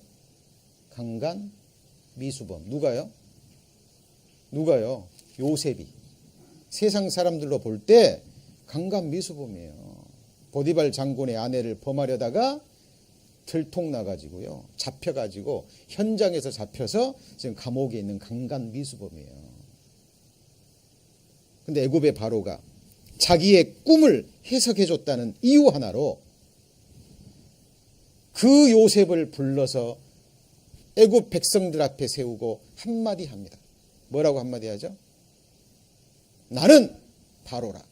강간 미수범. 누가요? 요셉이. 세상 사람들로 볼 때 강간 미수범이에요. 보디발 장군의 아내를 범하려다가 들통 나가지고요, 잡혀가지고 현장에서 잡혀서 지금 감옥에 있는 강간 미수범이에요. 근데 애굽의 바로가 자기의 꿈을 해석해줬다는 이유 하나로 그 요셉을 불러서 애굽 백성들 앞에 세우고 한마디 합니다. 뭐라고 한마디 하죠? 나는 바로라.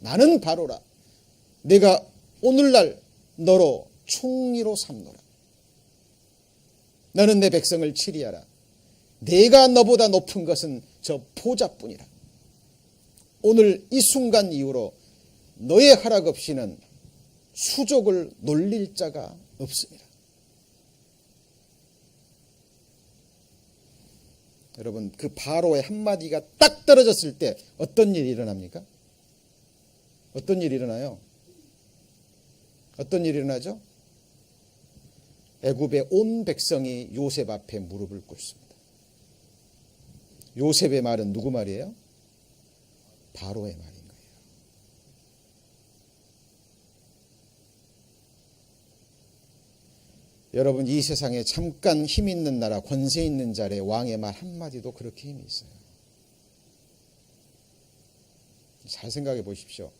나는 바로라. 내가 오늘날 너로 총리로 삼노라. 너는 내 백성을 치리하라. 내가 너보다 높은 것은 저 보좌뿐이라. 오늘 이 순간 이후로 너의 허락 없이는 수족을 놀릴 자가 없습니다. 여러분 그 바로의 한마디가 딱 떨어졌을 때 어떤 일이 일어납니까? 어떤 일이 일어나요? 어떤 일이 일어나죠? 애굽의 온 백성이 요셉 앞에 무릎을 꿇습니다. 요셉의 말은 누구 말이에요? 바로의 말인 거예요. 여러분, 이 세상에 잠깐 힘 있는 나라, 권세 있는 자리에 왕의 말 한마디도 그렇게 힘이 있어요. 잘 생각해 보십시오.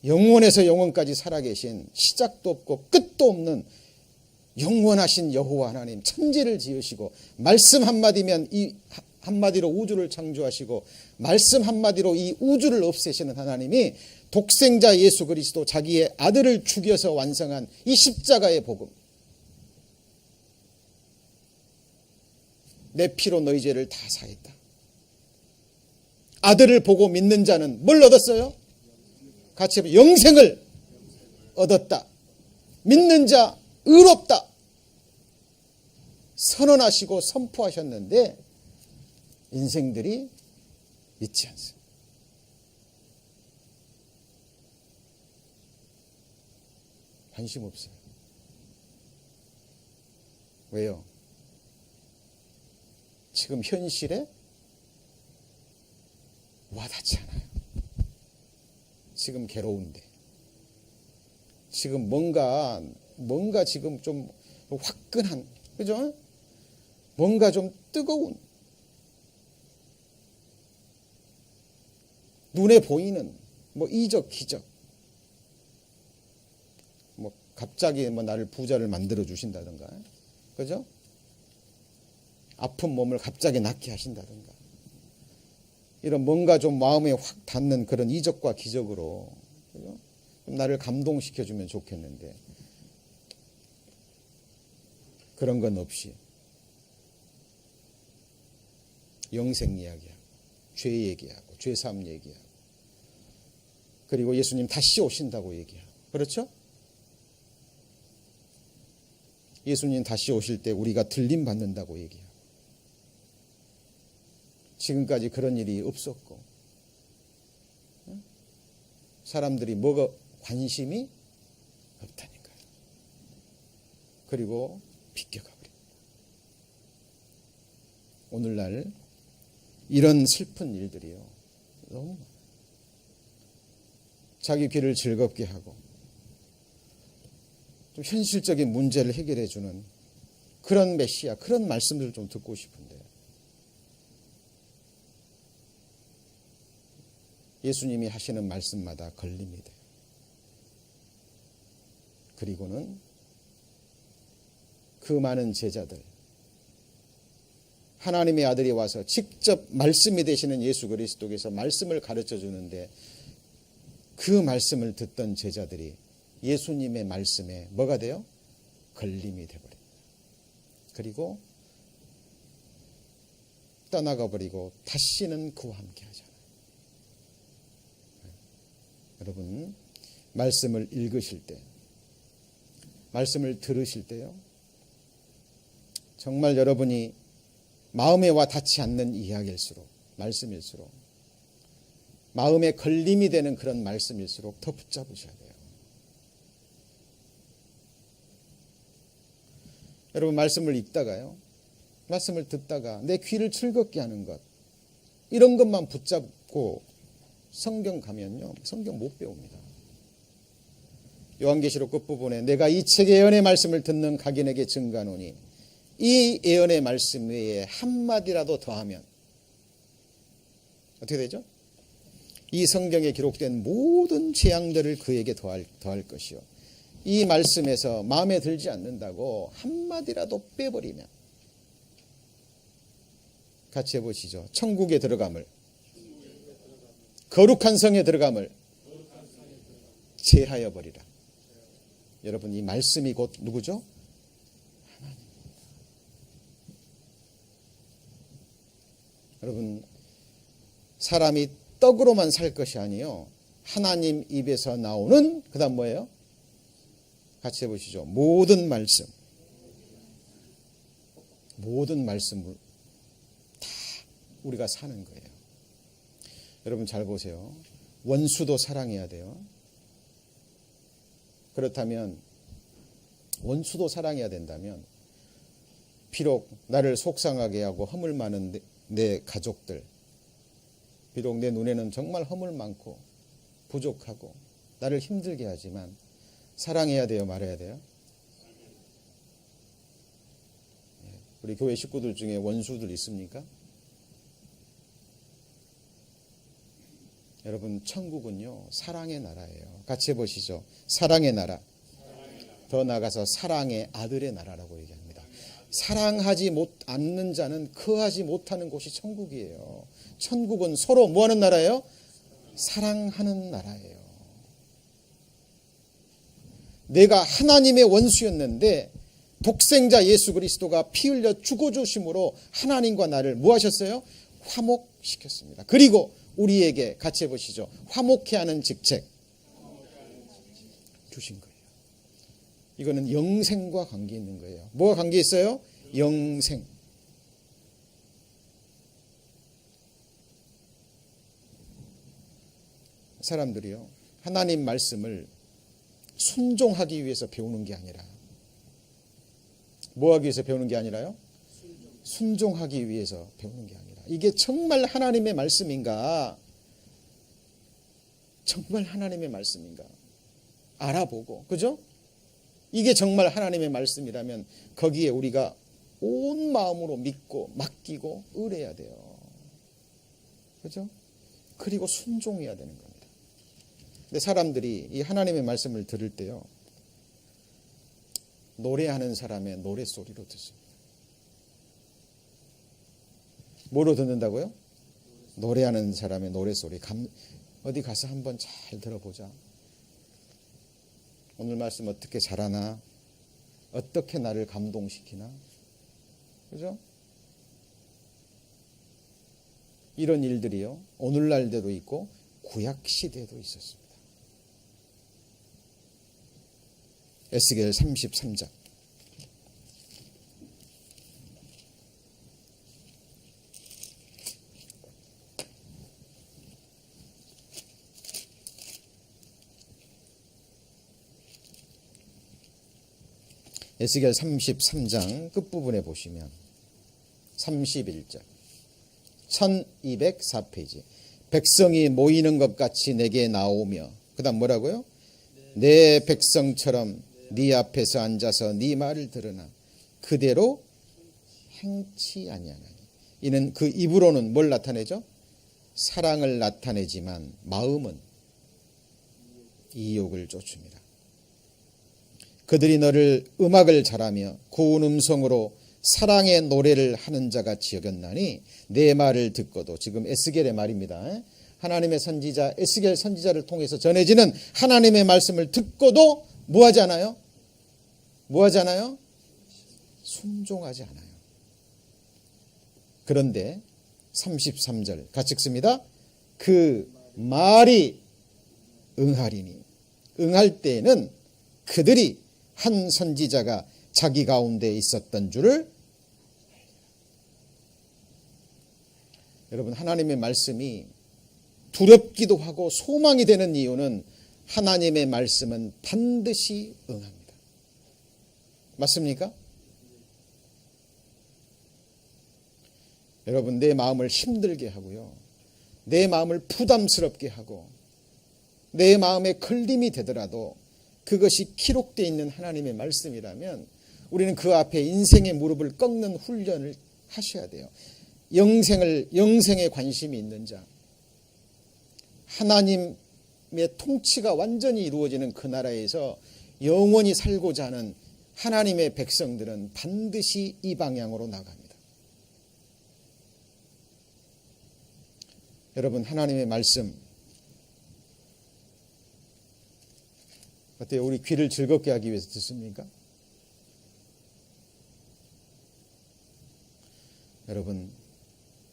영원에서 영원까지 살아계신 시작도 없고 끝도 없는 영원하신 여호와 하나님, 천지를 지으시고 말씀 한마디면 이 한마디로 우주를 창조하시고 말씀 한마디로 이 우주를 없애시는 하나님이 독생자 예수 그리스도 자기의 아들을 죽여서 완성한 이 십자가의 복음, 내 피로 너희 죄를 다 사했다. 아들을 보고 믿는 자는 뭘 얻었어요? 같이 해보죠. 영생을 얻었다. 믿는 자 의롭다. 선언하시고 선포하셨는데 인생들이 믿지 않습니다. 관심 없어요. 왜요? 지금 현실에 와닿지 않아요. 지금 괴로운데, 지금 뭔가 지금 좀 화끈한, 그죠? 뭔가 좀 뜨거운, 눈에 보이는 뭐 이적 기적, 뭐 갑자기 뭐 나를 부자를 만들어 주신다든가, 그죠? 아픈 몸을 갑자기 낫게 하신다든가, 이런 뭔가 좀 마음에 확 닿는 그런 이적과 기적으로, 그죠? 좀 나를 감동시켜주면 좋겠는데 그런 건 없이 영생 이야기하고 죄 얘기하고 죄사함 얘기하고, 그리고 예수님 다시 오신다고 얘기하고, 그렇죠? 예수님 다시 오실 때 우리가 들림 받는다고 얘기하고, 지금까지 그런 일이 없었고, 사람들이 뭐가 관심이 없다니까요. 그리고 비껴가 버립니다. 오늘날 이런 슬픈 일들이요, 너무 많아요. 자기 귀를 즐겁게 하고 좀 현실적인 문제를 해결해 주는 그런 메시아, 그런 말씀들을 좀 듣고 싶은데 예수님이 하시는 말씀마다 걸림이 돼요. 그리고는 그 많은 제자들, 하나님의 아들이 와서 직접 말씀이 되시는 예수 그리스도께서 말씀을 가르쳐 주는데 그 말씀을 듣던 제자들이 예수님의 말씀에 뭐가 돼요? 걸림이 돼버립니다. 그리고 떠나가 버리고 다시는 그와 함께 하잖아요. 여러분, 말씀을 읽으실 때, 말씀을 들으실 때요, 정말 여러분이 마음에 와 닿지 않는 이야기일수록, 말씀일수록, 마음에 걸림이 되는 그런 말씀일수록 더 붙잡으셔야 돼요. 여러분, 말씀을 읽다가요, 말씀을 듣다가 내 귀를 즐겁게 하는 것, 이런 것만 붙잡고 성경 가면요, 성경 못 배웁니다. 요한계시록 끝부분에 내가 이 책의 예언의 말씀을 듣는 각인에게 증가하노니 이 예언의 말씀 외에 한마디라도 더하면 어떻게 되죠? 이 성경에 기록된 모든 재앙들을 그에게 더할 것이요, 이 말씀에서 마음에 들지 않는다고 한마디라도 빼버리면, 같이 해보시죠. 천국에 들어감을, 거룩한 성에 들어감을 제하여 버리라. 여러분, 이 말씀이 곧 누구죠? 하나님입니다. 여러분, 사람이 떡으로만 살 것이 아니요, 하나님 입에서 나오는, 그 다음 뭐예요? 같이 해보시죠. 모든 말씀, 모든 말씀을 다 우리가 사는 거예요. 여러분 잘 보세요. 원수도 사랑해야 돼요. 그렇다면 원수도 사랑해야 된다면 비록 나를 속상하게 하고 허물 많은 내 가족들, 비록 내 눈에는 정말 허물 많고 부족하고 나를 힘들게 하지만 사랑해야 돼요, 말해야 돼요? 우리 교회 식구들 중에 원수들 있습니까? 여러분, 천국은요 사랑의 나라예요. 같이 해보시죠. 사랑의 나라. 더 나아가서 사랑의 아들의 나라라고 얘기합니다. 사랑하지 않는 자는 거하지 못하는 곳이 천국이에요. 천국은 서로 뭐하는 나라예요? 사랑하는 나라예요. 내가 하나님의 원수였는데 독생자 예수 그리스도가 피 흘려 죽어주심으로 하나님과 나를 뭐 하셨어요? 화목시켰습니다. 그리고 우리에게 같이 해보시죠. 화목해 하는 직책 주신 거예요. 이거는 영생과 관계 있는 거예요. 뭐가 관계 있어요? 영생. 사람들이요 하나님 말씀을 순종하기 위해서 배우는 게 아니라 뭐 하기 위해서 배우는 게 아니라요? 순종하기 위해서 배우는 게 아니라 이게 정말 하나님의 말씀인가? 정말 하나님의 말씀인가? 알아보고, 그죠? 이게 정말 하나님의 말씀이라면 거기에 우리가 온 마음으로 믿고 맡기고 의뢰해야 돼요. 그죠? 그리고 순종해야 되는 겁니다. 근데 사람들이 이 하나님의 말씀을 들을 때요 노래하는 사람의 노랫소리로 듣습니다. 뭐로 듣는다고요? 노래하는 사람의 노랫소리. 어디 가서 한번 잘 들어보자. 오늘 말씀 어떻게 잘하나? 어떻게 나를 감동시키나? 그죠? 이런 일들이요 오늘날대도 있고 구약시대에도 있었습니다. 에스겔 33장 에스겔 33장 끝부분에 보시면 31절 1204페이지 백성이 모이는 것 같이 내게 나오며 그 다음 뭐라고요? 내 백성처럼 네 앞에서 앉아서 네 말을 들으나 그대로 행치 아니하나니 이는 그 입으로는 뭘 나타내죠? 사랑을 나타내지만 마음은 이욕을 쫓습니다. 그들이 너를 음악을 잘하며 고운 음성으로 사랑의 노래를 하는 자같이 여겼나니 내 말을 듣고도 지금 에스겔의 말입니다. 하나님의 선지자 에스겔 선지자를 통해서 전해지는 하나님의 말씀을 듣고도 뭐하지 않아요? 뭐하지 않아요? 순종하지 않아요. 그런데 33절 같이 읽습니다. 그 말이 응하리니 응할 때에는 그들이 한 선지자가 자기 가운데 있었던 줄을 여러분 하나님의 말씀이 두렵기도 하고 소망이 되는 이유는 하나님의 말씀은 반드시 응합니다. 맞습니까? 여러분 내 마음을 힘들게 하고요 내 마음을 부담스럽게 하고 내 마음에 걸림이 되더라도 그것이 기록되어 있는 하나님의 말씀이라면 우리는 그 앞에 인생의 무릎을 꺾는 훈련을 하셔야 돼요. 영생에 관심이 있는 자 하나님의 통치가 완전히 이루어지는 그 나라에서 영원히 살고자 하는 하나님의 백성들은 반드시 이 방향으로 나갑니다. 여러분 하나님의 말씀 어때요? 우리 귀를 즐겁게 하기 위해서 듣습니까? 여러분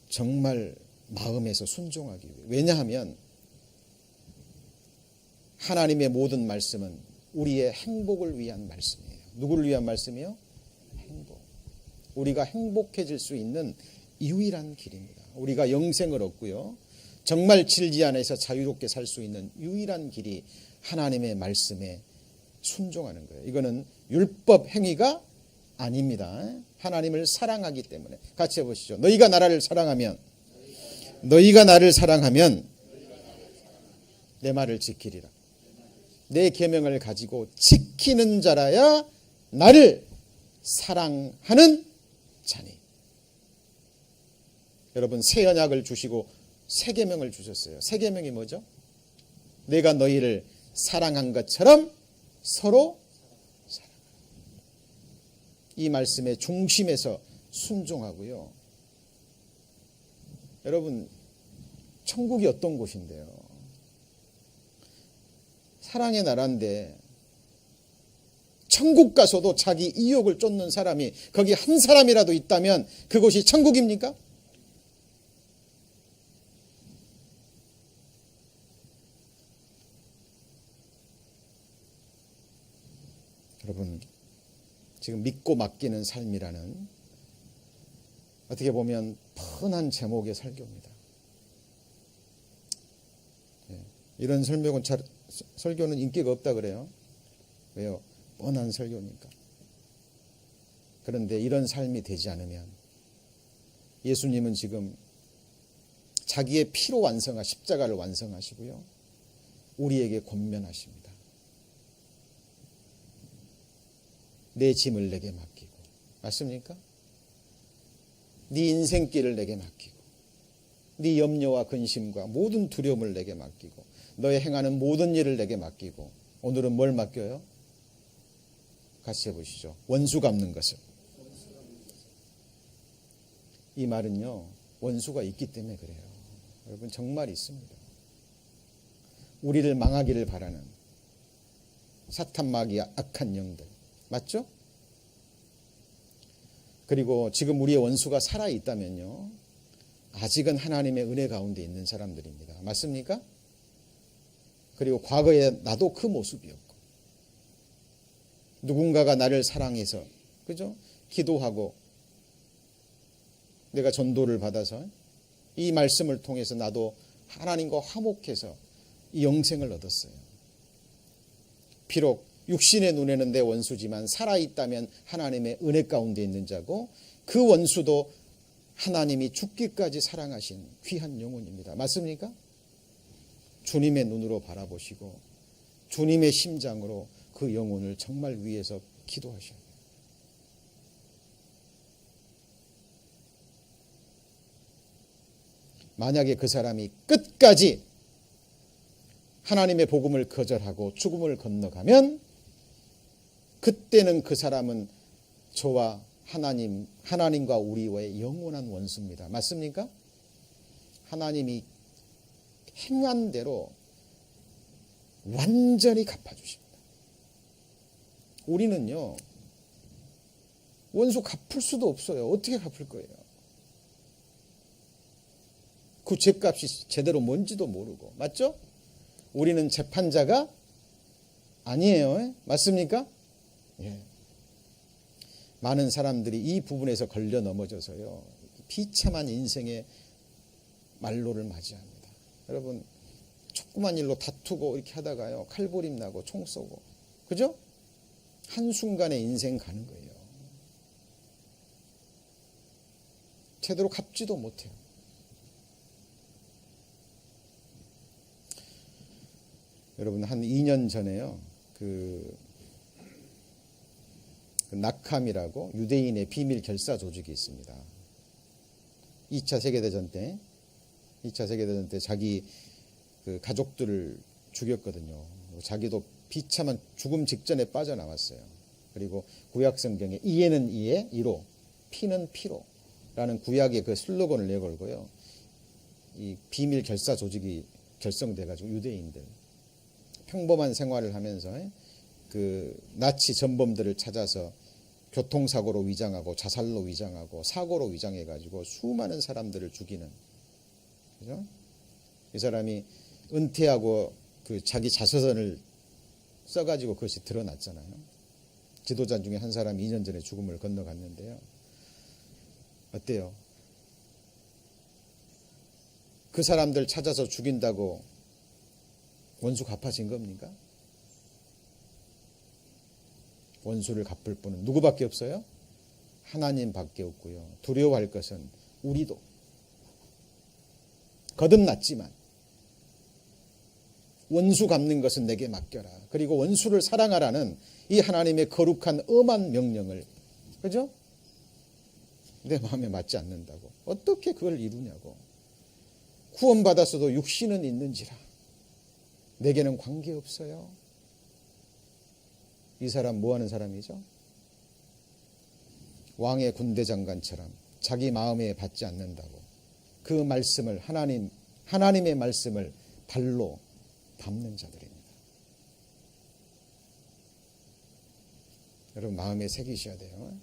정말 마음에서 순종하기 위해 왜냐하면 하나님의 모든 말씀은 우리의 행복을 위한 말씀이에요. 누구를 위한 말씀이요? 행복. 우리가 행복해질 수 있는 유일한 길입니다. 우리가 영생을 얻고요 정말 진리 안에서 자유롭게 살 수 있는 유일한 길이 하나님의 말씀에 순종하는 거예요. 이거는 율법 행위가 아닙니다. 하나님을 사랑하기 때문에. 같이 해보시죠. 너희가 나를 사랑하면 내 말을 지키리라. 내 계명을 가지고 지키는 자라야 나를 사랑하는 자니. 여러분, 새 언약을 주시고 새 계명을 주셨어요. 새 계명이 뭐죠? 내가 너희를 사랑한 것처럼 서로 사랑하라. 이 말씀의 중심에서 순종하고요. 여러분, 천국이 어떤 곳인데요? 사랑의 나라인데 천국 가서도 자기 이욕을 쫓는 사람이 거기 한 사람이라도 있다면 그곳이 천국입니까? 여러분, 지금 믿고 맡기는 삶이라는 어떻게 보면 뻔한 제목의 설교입니다. 이런 설교는 인기가 없다 그래요. 왜요? 뻔한 설교니까. 그런데 이런 삶이 되지 않으면 예수님은 지금 자기의 피로 십자가를 완성하시고요. 우리에게 권면하십니다. 내 짐을 내게 맡기고. 맞습니까? 네 인생길을 내게 맡기고 네 염려와 근심과 모든 두려움을 내게 맡기고 너의 행하는 모든 일을 내게 맡기고. 오늘은 뭘 맡겨요? 같이 해보시죠. 원수 갚는 것을. 이 말은요, 원수가 있기 때문에 그래요. 여러분, 정말 있습니다. 우리를 망하기를 바라는 사탄 마귀의 악한 영들. 맞죠? 그리고 지금 우리의 원수가 살아있다면요, 아직은 하나님의 은혜 가운데 있는 사람들입니다. 맞습니까? 그리고 과거에 나도 그 모습이었고, 누군가가 나를 사랑해서, 그죠? 기도하고 내가 전도를 받아서 이 말씀을 통해서 나도 하나님과 화목해서 이 영생을 얻었어요. 비록 육신의 눈에는 내 원수지만 살아있다면 하나님의 은혜 가운데 있는 자고, 그 원수도 하나님이 죽기까지 사랑하신 귀한 영혼입니다. 맞습니까? 주님의 눈으로 바라보시고 주님의 심장으로 그 영혼을 정말 위해서 기도하셔야 돼요. 만약에 그 사람이 끝까지 하나님의 복음을 거절하고 죽음을 건너가면 그때는 그 사람은 저와 하나님과 우리와의 영원한 원수입니다. 맞습니까? 하나님이 행한 대로 완전히 갚아주십니다. 우리는요, 원수 갚을 수도 없어요. 어떻게 갚을 거예요? 그 죄값이 제대로 뭔지도 모르고. 맞죠? 우리는 재판자가 아니에요. 맞습니까? 예. 많은 사람들이 이 부분에서 걸려 넘어져서요, 비참한 인생의 말로를 맞이합니다. 여러분, 조그만 일로 다투고 이렇게 하다가요, 칼부림 나고 총 쏘고, 그죠? 한순간에 인생 가는 거예요. 제대로 갚지도 못해요. 여러분, 한 2년 전에요, 그 낙함이라고 유대인의 비밀 결사 조직이 있습니다. 2차 세계대전 때 자기 그 가족들을 죽였거든요. 자기도 비참한 죽음 직전에 빠져나왔어요. 그리고 구약 성경에 이에는 이에, 이로, 피는 피로 라는 구약의 그 슬로건을 내걸고요, 이 비밀 결사 조직이 결성돼가지고 유대인들 평범한 생활을 하면서 그 나치 전범들을 찾아서 교통사고로 위장하고 자살로 위장하고 사고로 위장해가지고 수많은 사람들을 죽이는, 그죠? 이 사람이 은퇴하고 그 자기 자서전을 써가지고 그것이 드러났잖아요. 지도자 중에 한 사람이 2년 전에 죽음을 건너갔는데요. 어때요? 그 사람들 찾아서 죽인다고 원수 갚아진 겁니까? 원수를 갚을 분은 누구밖에 없어요? 하나님밖에 없고요. 두려워할 것은 우리도 거듭났지만 원수 갚는 것은 내게 맡겨라. 그리고 원수를 사랑하라는 이 하나님의 거룩한 엄한 명령을, 그죠? 내 마음에 맞지 않는다고 어떻게 그걸 이루냐고. 구원받았어도 육신은 있는지라 내게는 관계없어요. 이 사람 뭐 하는 사람이죠? 왕의 군대 장관처럼 자기 마음에 받지 않는다고 그 말씀을 하나님의 말씀을 발로 밟는 자들입니다. 여러분 마음에 새기셔야 돼요.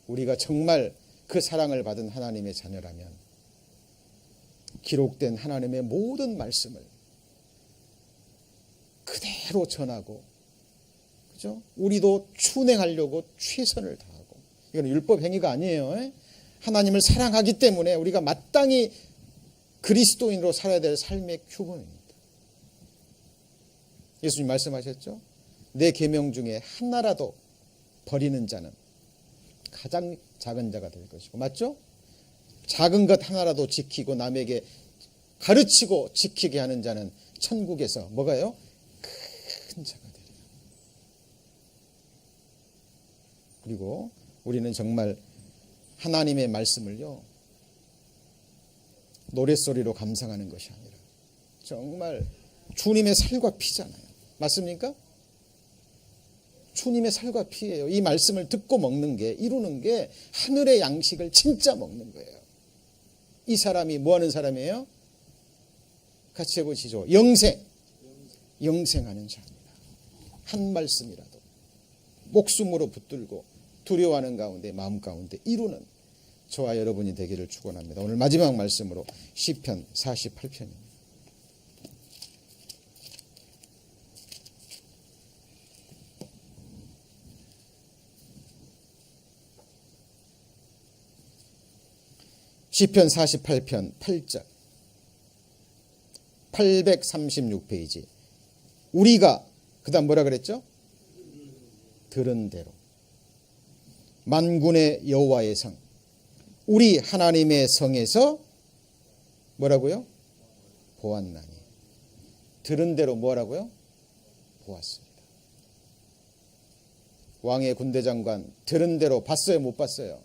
우리가 정말 그 사랑을 받은 하나님의 자녀라면 기록된 하나님의 모든 말씀을 그대로 전하고, 그죠? 우리도 준행하려고 최선을 다하고. 이건 율법 행위가 아니에요. 하나님을 사랑하기 때문에 우리가 마땅히 그리스도인으로 살아야 될 삶의 규범입니다. 예수님 말씀하셨죠? 내 계명 중에 하나라도 버리는 자는 가장 작은 자가 될 것이고, 맞죠? 작은 것 하나라도 지키고 남에게 가르치고 지키게 하는 자는 천국에서 뭐가요? 큰 자가 되리라. 그리고 우리는 정말 하나님의 말씀을요, 노랫소리로 감상하는 것이 아니라 정말 주님의 살과 피잖아요. 맞습니까? 주님의 살과 피예요. 이 말씀을 듣고 먹는 게, 이루는 게 하늘의 양식을 진짜 먹는 거예요. 이 사람이 뭐 하는 사람이에요? 같이 해보시죠. 영생하는 자입니다. 한 말씀이라도 목숨으로 붙들고 두려워하는 가운데, 마음 가운데 이루는 저와 여러분이 되기를 축원합니다. 오늘 마지막 말씀으로 시편 48편입니다. 시편 48편 8절 836페이지. 우리가 그 다음 뭐라 그랬죠? 들은 대로 만군의 여호와의 성, 우리 하나님의 성에서 뭐라고요? 보았나니. 들은 대로 뭐라고요? 보았습니다. 왕의 군대 장관 들은 대로 봤어요? 못 봤어요?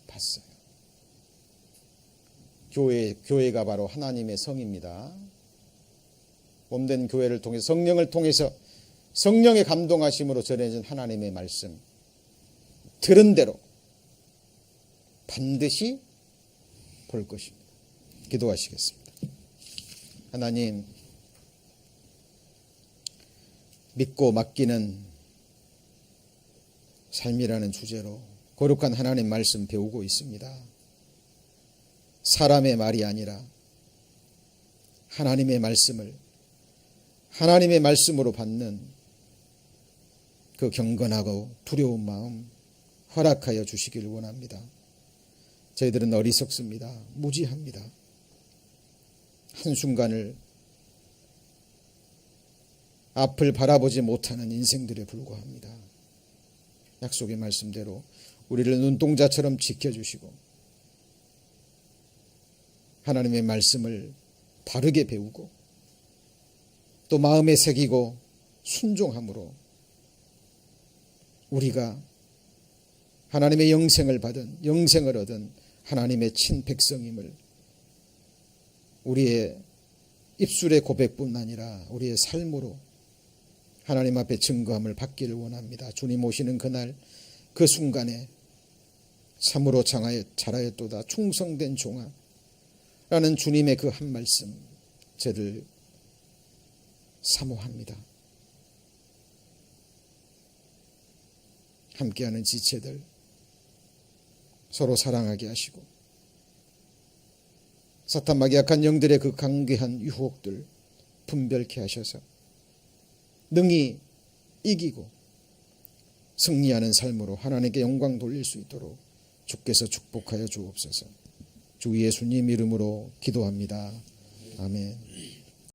봤어요. 교회가 바로 하나님의 성입니다. 몸된 교회를 통해서, 성령을 통해서, 성령의 감동하심으로 전해진 하나님의 말씀, 들은 대로 반드시 볼 것입니다. 기도하시겠습니다. 하나님, 믿고 맡기는 삶이라는 주제로 거룩한 하나님 말씀 배우고 있습니다. 사람의 말이 아니라 하나님의 말씀을 하나님의 말씀으로 받는 그 경건하고 두려운 마음 허락하여 주시길 원합니다. 저희들은 어리석습니다. 무지합니다. 한순간을 앞을 바라보지 못하는 인생들에 불과합니다. 약속의 말씀대로 우리를 눈동자처럼 지켜주시고 하나님의 말씀을 바르게 배우고 또 마음에 새기고 순종함으로 우리가 하나님의 영생을 얻은 하나님의 친백성임을 우리의 입술의 고백뿐 아니라 우리의 삶으로 하나님 앞에 증거함을 받기를 원합니다. 주님 오시는 그날 그 순간에 참으로 잘하였도다 충성된 종아 라는 주님의 그 한 말씀 저를 사모합니다. 함께하는 지체들 서로 사랑하게 하시고 사탄마귀 약한 영들의 그 강괴한 유혹들 분별케 하셔서 능히 이기고 승리하는 삶으로 하나님께 영광 돌릴 수 있도록 주께서 축복하여 주옵소서. 주 예수님 이름으로 기도합니다. 아멘.